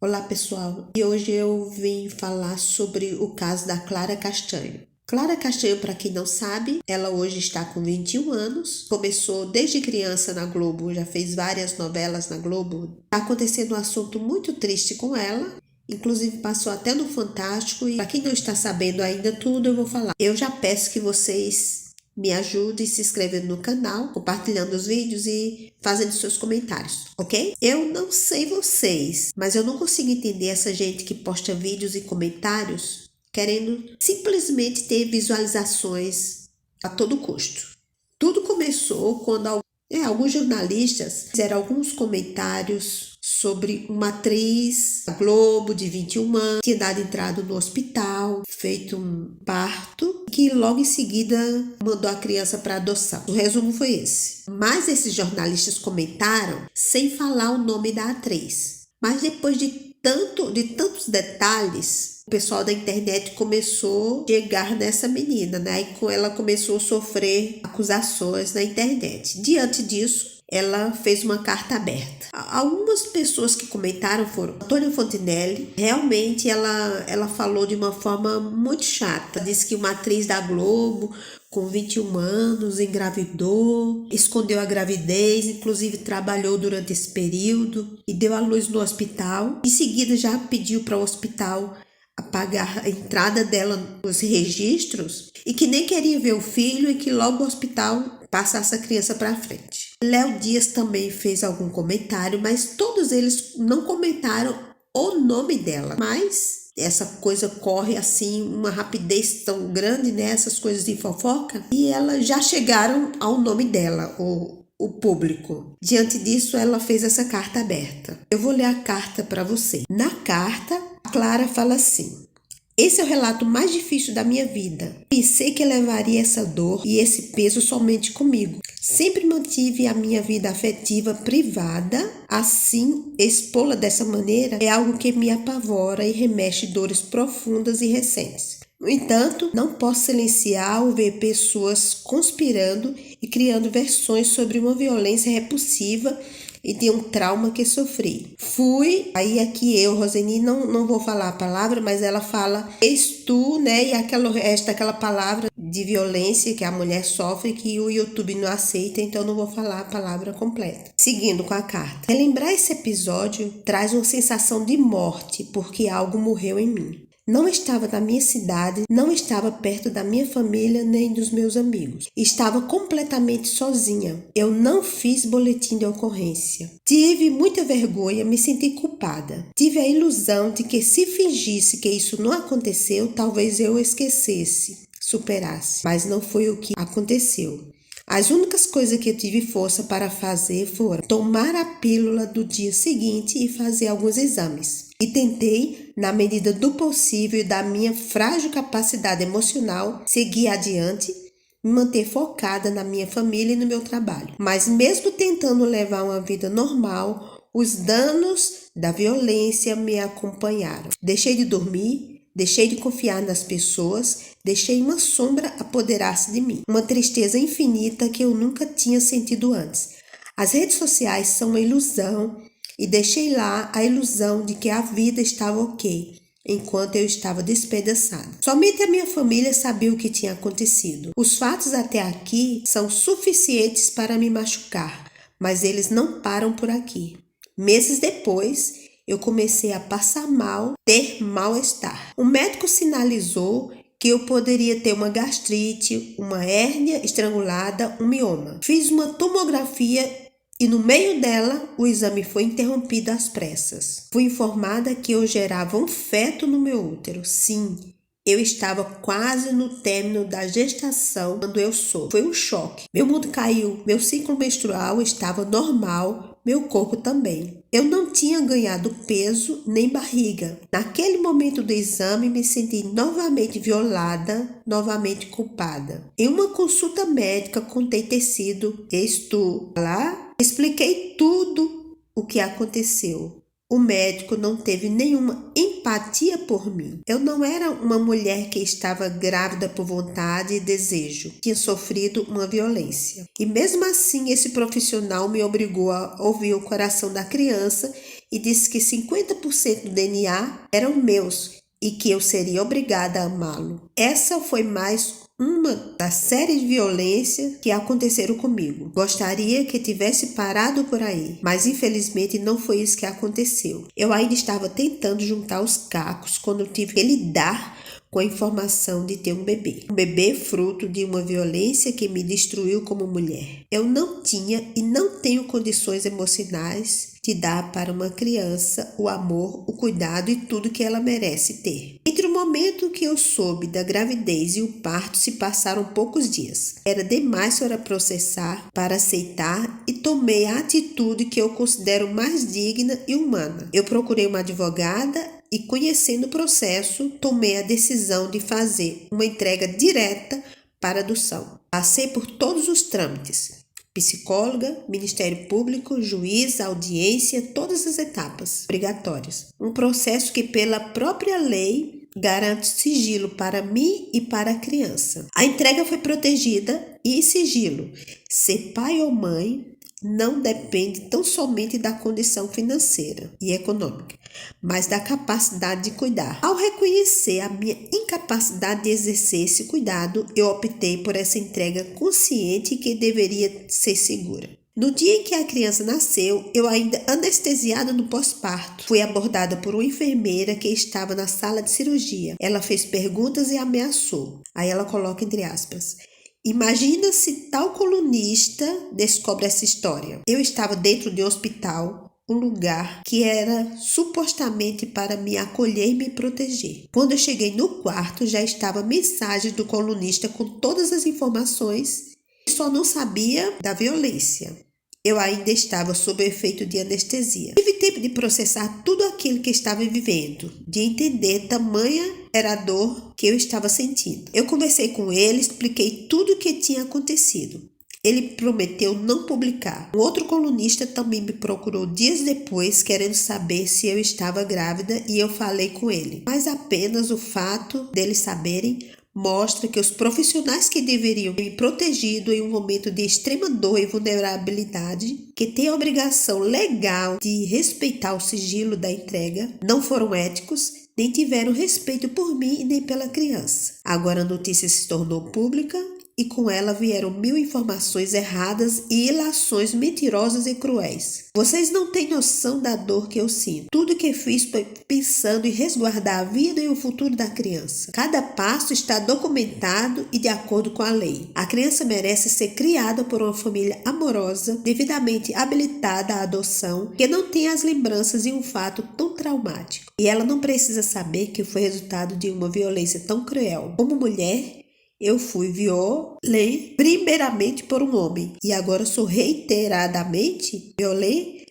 Olá pessoal, e hoje eu vim falar sobre o caso da Clara Castanho. Clara Castanho, para quem não sabe, ela hoje está com 21 anos, começou desde criança na Globo, já fez várias novelas na Globo. Está acontecendo um assunto muito triste com ela, inclusive passou até no Fantástico, e para quem não está sabendo ainda tudo, eu vou falar. Eu já peço que vocês me ajudem se inscrevendo no canal, compartilhando os vídeos e fazendo seus comentários, ok? Eu não sei vocês, mas eu não consigo entender essa gente que posta vídeos e comentários querendo simplesmente ter visualizações a todo custo. Tudo começou quando alguns jornalistas fizeram alguns comentários sobre uma atriz da Globo de 21 anos, tinha dado entrada no hospital, feito um parto, que logo em seguida mandou a criança para adoção. O resumo foi esse. Mas esses jornalistas comentaram sem falar o nome da atriz. Mas depois de tantos detalhes, o pessoal da internet começou a chegar nessa menina, né? E ela começou a sofrer acusações na internet. Diante disso, ela fez uma carta aberta. Algumas pessoas que comentaram foram Antônia Fontinelli. Realmente ela falou de uma forma muito chata. Disse que uma atriz da Globo com 21 anos engravidou, escondeu a gravidez, inclusive trabalhou durante esse período e deu à luz no hospital. Em seguida já pediu para o hospital pagar a entrada dela nos registros e que nem queria ver o filho e que logo o hospital passasse a criança para frente. Léo Dias também fez algum comentário, mas todos eles não comentaram o nome dela. Mas essa coisa corre assim, uma rapidez tão grande, né? Essas coisas de fofoca, e elas já chegaram ao nome dela, o público. Diante disso, ela fez essa carta aberta. Eu vou ler a carta para você. Na carta, a Clara fala assim: esse é o relato mais difícil da minha vida. Pensei que levaria essa dor e esse peso somente comigo. Sempre mantive a minha vida afetiva privada, assim, expô-la dessa maneira é algo que me apavora e remexe dores profundas e recentes. No entanto, não posso silenciar ao ver pessoas conspirando e criando versões sobre uma violência repulsiva e de um trauma que sofri. Aí aqui eu, Roseni, não vou falar a palavra, mas ela fala tu, né? E aquela palavra de violência que a mulher sofre que o YouTube não aceita, então não vou falar a palavra completa. Seguindo com a carta. Relembrar esse episódio traz uma sensação de morte, porque algo morreu em mim. Não estava na minha cidade, não estava perto da minha família nem dos meus amigos. Estava completamente sozinha. Eu não fiz boletim de ocorrência. Tive muita vergonha, me senti culpada. Tive a ilusão de que se fingisse que isso não aconteceu, talvez eu esquecesse, superasse. Mas não foi o que aconteceu. As únicas coisas que eu tive força para fazer foram tomar a pílula do dia seguinte e fazer alguns exames. E tentei, na medida do possível e da minha frágil capacidade emocional, seguir adiante, me manter focada na minha família e no meu trabalho. Mas mesmo tentando levar uma vida normal, os danos da violência me acompanharam. Deixei de dormir, deixei de confiar nas pessoas, deixei uma sombra apoderar-se de mim. Uma tristeza infinita que eu nunca tinha sentido antes. As redes sociais são uma ilusão e deixei lá a ilusão de que a vida estava ok, enquanto eu estava despedaçada. Somente a minha família sabia o que tinha acontecido. Os fatos até aqui são suficientes para me machucar, mas eles não param por aqui. Meses depois, eu comecei a passar mal, ter mal-estar. O médico sinalizou que eu poderia ter uma gastrite, uma hérnia estrangulada, um mioma. Fiz uma tomografia e no meio dela, o exame foi interrompido às pressas. Fui informada que eu gerava um feto no meu útero. Sim, eu estava quase no término da gestação quando eu soube. Foi um choque. Meu mundo caiu, meu ciclo menstrual estava normal, meu corpo também. Eu não tinha ganhado peso nem barriga. Naquele momento do exame, me senti novamente violada, novamente culpada. Em uma consulta médica, contei ter sido lá. Expliquei tudo o que aconteceu. O médico não teve nenhuma empatia por mim. Eu não era uma mulher que estava grávida por vontade e desejo. Tinha sofrido uma violência. E mesmo assim, esse profissional me obrigou a ouvir o coração da criança e disse que 50% do DNA eram meus e que eu seria obrigada a amá-lo. Essa foi mais uma das séries de violência que aconteceram comigo. Gostaria que tivesse parado por aí, mas infelizmente não foi isso que aconteceu. Eu ainda estava tentando juntar os cacos quando tive que lidar com a informação de ter um bebê. Um bebê fruto de uma violência que me destruiu como mulher. Eu não tinha e não tenho condições emocionais de dar para uma criança o amor, o cuidado e tudo que ela merece ter. Entre o momento que eu soube da gravidez e o parto se passaram poucos dias. Era demais para processar, para aceitar e tomei a atitude que eu considero mais digna e humana. Eu procurei uma advogada e, conhecendo o processo, tomei a decisão de fazer uma entrega direta para adoção. Passei por todos os trâmites: psicóloga, Ministério Público, juiz, audiência, todas as etapas obrigatórias. Um processo que, pela própria lei, garante sigilo para mim e para a criança. A entrega foi protegida e sigilo. Ser pai ou mãe não depende tão somente da condição financeira e econômica, mas da capacidade de cuidar. Ao reconhecer a minha incapacidade de exercer esse cuidado, eu optei por essa entrega consciente que deveria ser segura. No dia em que a criança nasceu, eu ainda anestesiada no pós-parto, fui abordada por uma enfermeira que estava na sala de cirurgia. Ela fez perguntas e ameaçou. Aí ela coloca entre aspas: imagina se tal colunista descobre essa história. Eu estava dentro de um hospital, um lugar que era supostamente para me acolher e me proteger. Quando eu cheguei no quarto, já estava mensagem do colunista com todas as informações. Só não sabia da violência. Eu ainda estava sob o efeito de anestesia. Tive tempo de processar tudo aquilo que estava vivendo, de entender tamanha era a dor que eu estava sentindo. Eu conversei com ele, expliquei tudo o que tinha acontecido. Ele prometeu não publicar. Um outro colunista também me procurou dias depois, querendo saber se eu estava grávida, e eu falei com ele. Mas apenas o fato deles saberem mostra que os profissionais que deveriam me protegido em um momento de extrema dor e vulnerabilidade, que têm a obrigação legal de respeitar o sigilo da entrega, não foram éticos, nem tiveram respeito por mim e nem pela criança. Agora a notícia se tornou pública e com ela vieram 1000 informações erradas e ilações mentirosas e cruéis. Vocês não têm noção da dor que eu sinto. Tudo que fiz foi pensando em resguardar a vida e o futuro da criança. Cada passo está documentado e de acordo com a lei. A criança merece ser criada por uma família amorosa, devidamente habilitada à adoção, que não tem as lembranças de um fato tão traumático. E ela não precisa saber que foi resultado de uma violência tão cruel. Como mulher, eu fui violenta primeiramente por um homem e agora sou reiteradamente violenta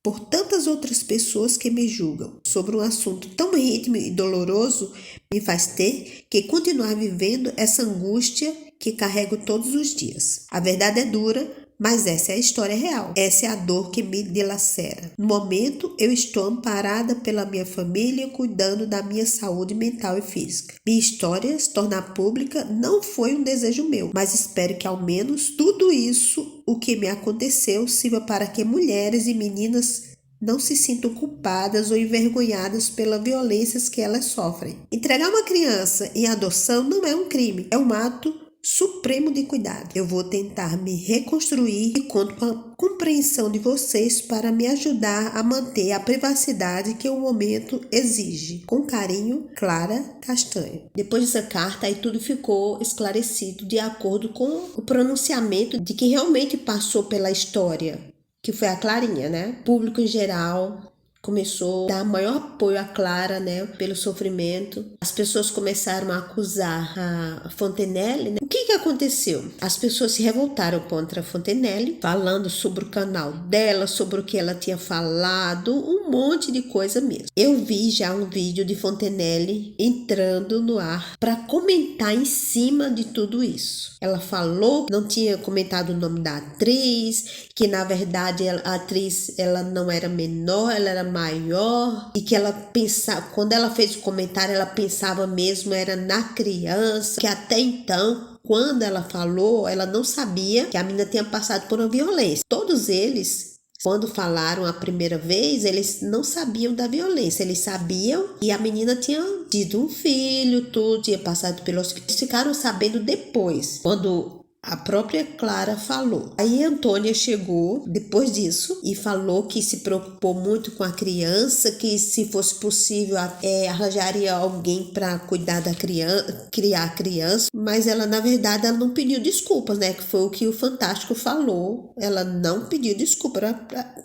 por tantas outras pessoas que me julgam. Sobre um assunto tão íntimo e doloroso, me faz ter que continuar vivendo essa angústia que carrego todos os dias. A verdade é dura, mas essa é a história real. Essa é a dor que me dilacera. No momento, eu estou amparada pela minha família, cuidando da minha saúde mental e física. Minha história se tornar pública não foi um desejo meu, mas espero que ao menos tudo isso, o que me aconteceu, sirva para que mulheres e meninas não se sintam culpadas ou envergonhadas pelas violências que elas sofrem. Entregar uma criança em adoção não é um crime, é um ato supremo de cuidado. Eu vou tentar me reconstruir e conto com a compreensão de vocês para me ajudar a manter a privacidade que o momento exige. Com carinho, Clara Castanho. Depois dessa carta, aí tudo ficou esclarecido de acordo com o pronunciamento de quem realmente passou pela história, que foi a Clarinha, né? O público em geral começou a dar maior apoio à Clara, né, pelo sofrimento. As pessoas começaram a acusar a Fontenelle, né? O que aconteceu? As pessoas se revoltaram contra a Fontenelle, falando sobre o canal dela, sobre o que ela tinha falado, um monte de coisa mesmo. Eu vi já um vídeo de Fontenelle entrando no ar para comentar em cima de tudo isso. Ela falou que não tinha comentado o nome da atriz, que na verdade a atriz ela não era menor, ela era maior, e que ela pensava, quando ela fez o comentário, ela pensava mesmo era na criança, que até então, quando ela falou, ela não sabia que a menina tinha passado por uma violência. Todos eles Quando falaram a primeira vez, eles não sabiam da violência. Eles sabiam que a menina tinha tido um filho, tudo, tinha passado pelo hospital. Eles ficaram sabendo depois, quando a própria Clara falou. Aí a Antônia chegou depois disso e falou que se preocupou muito com a criança, que se fosse possível arranjaria alguém para cuidar da criança, criar a criança, mas ela na verdade ela não pediu desculpas, né? Que foi o que o Fantástico falou. Ela não pediu desculpa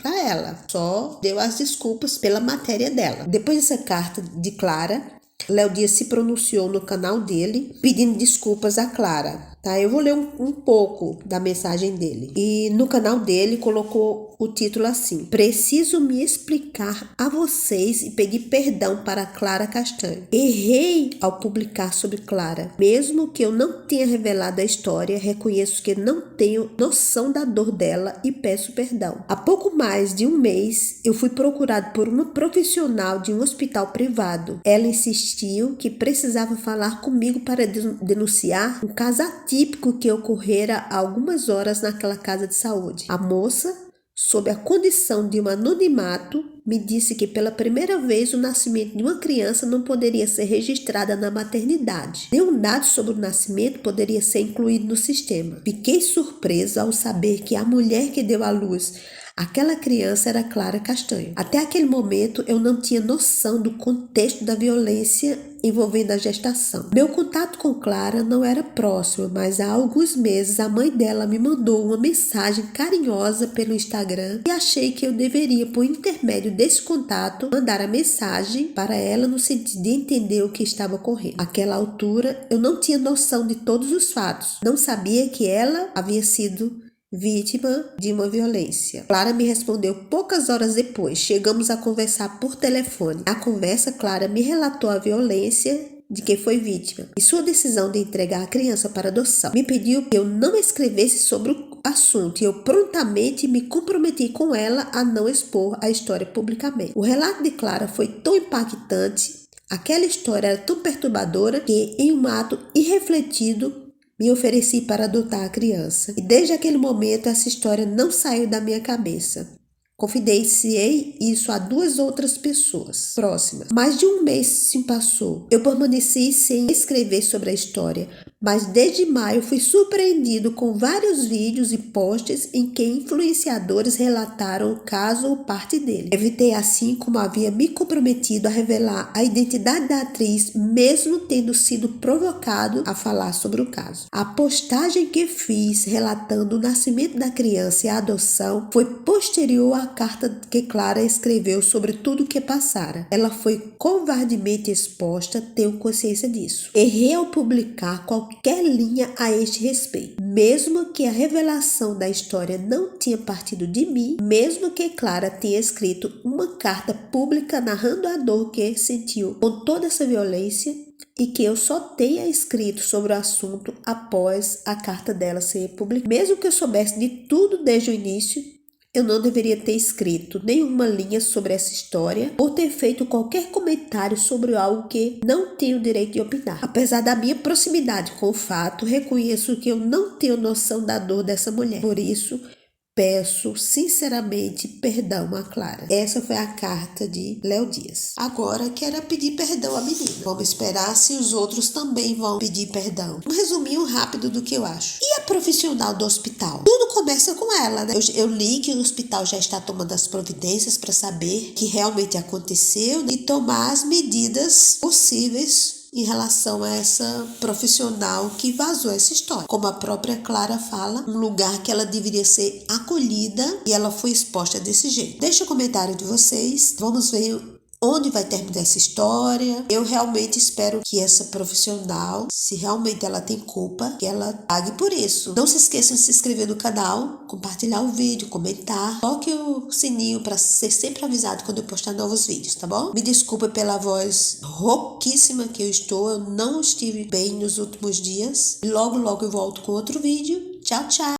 para ela, só deu as desculpas pela matéria dela. Depois dessa carta de Clara, Léo Dias se pronunciou no canal dele pedindo desculpas a Clara. Tá? Eu vou ler um pouco da mensagem dele. E no canal dele colocou o título assim: preciso me explicar a vocês e pedir perdão para Clara Castanho. Errei ao publicar sobre Clara. Mesmo que eu não tenha revelado a história, reconheço que não tenho noção da dor dela e peço perdão. Há pouco mais de um mês, eu fui procurado por uma profissional de um hospital privado. Ela insistiu que precisava falar comigo para denunciar um caso atípico que ocorrera há algumas horas naquela casa de saúde. A moça, sob a condição de um anonimato, me disse que pela primeira vez o nascimento de uma criança não poderia ser registrada na maternidade. Nenhum dado sobre o nascimento poderia ser incluído no sistema. Fiquei surpresa ao saber que a mulher que deu à luz aquela criança era Clara Castanho. Até aquele momento eu não tinha noção do contexto da violência envolvendo a gestação. Meu contato com Clara não era próximo, mas há alguns meses a mãe dela me mandou uma mensagem carinhosa pelo Instagram e achei que eu deveria, por intermédio desse contato, mandar a mensagem para ela no sentido de entender o que estava ocorrendo. Àquela altura eu não tinha noção de todos os fatos. Não sabia que ela havia sido vítima de uma violência. Clara me respondeu poucas horas depois. Chegamos a conversar por telefone. Na conversa, Clara me relatou a violência de que foi vítima e sua decisão de entregar a criança para adoção. Me pediu que eu não escrevesse sobre o assunto e eu prontamente me comprometi com ela a não expor a história publicamente. O relato de Clara foi tão impactante, aquela história era tão perturbadora que, em um ato irrefletido, me ofereci para adotar a criança. E desde aquele momento essa história não saiu da minha cabeça. Confidenciei isso a 2 outras pessoas próximas. Mais de um mês se passou. Eu permaneci sem escrever sobre a história, mas desde maio fui surpreendido com vários vídeos e posts em que influenciadores relataram o caso ou parte dele. Evitei, assim como havia me comprometido, a revelar a identidade da atriz, mesmo tendo sido provocado a falar sobre o caso. A postagem que fiz relatando o nascimento da criança e a adoção foi posterior à carta que Clara escreveu sobre tudo o que passara. Ela foi covardemente exposta, tenho consciência disso. Errei ao publicar qualquer linha a este respeito. Mesmo que a revelação da história não tinha partido de mim, mesmo que Clara tenha escrito uma carta pública narrando a dor que sentiu com toda essa violência, e que eu só tenha escrito sobre o assunto após a carta dela ser publicada. Mesmo que eu soubesse de tudo desde o início, eu não deveria ter escrito nenhuma linha sobre essa história ou ter feito qualquer comentário sobre algo que não tenho direito de opinar. Apesar da minha proximidade com o fato, reconheço que eu não tenho noção da dor dessa mulher. Por isso, peço sinceramente perdão a Clara. Essa foi a carta de Léo Dias. Agora quero pedir perdão à menina. Vamos esperar se os outros também vão pedir perdão. Um resuminho rápido do que eu acho. E a profissional do hospital? Tudo começa com ela, né? Eu li que o hospital já está tomando as providências para saber o que realmente aconteceu e tomar as medidas possíveis em relação a essa profissional que vazou essa história. Como a própria Clara fala, um lugar que ela deveria ser acolhida e ela foi exposta desse jeito. Deixa o comentário de vocês, vamos ver onde vai terminar essa história. Eu realmente espero que essa profissional, se realmente ela tem culpa, que ela pague por isso. Não se esqueçam de se inscrever no canal, compartilhar o vídeo, comentar. Toque o sininho para ser sempre avisado quando eu postar novos vídeos, tá bom? Me desculpa pela voz rouquíssima que eu estou. Eu não estive bem nos últimos dias. Logo eu volto com outro vídeo. Tchau, tchau!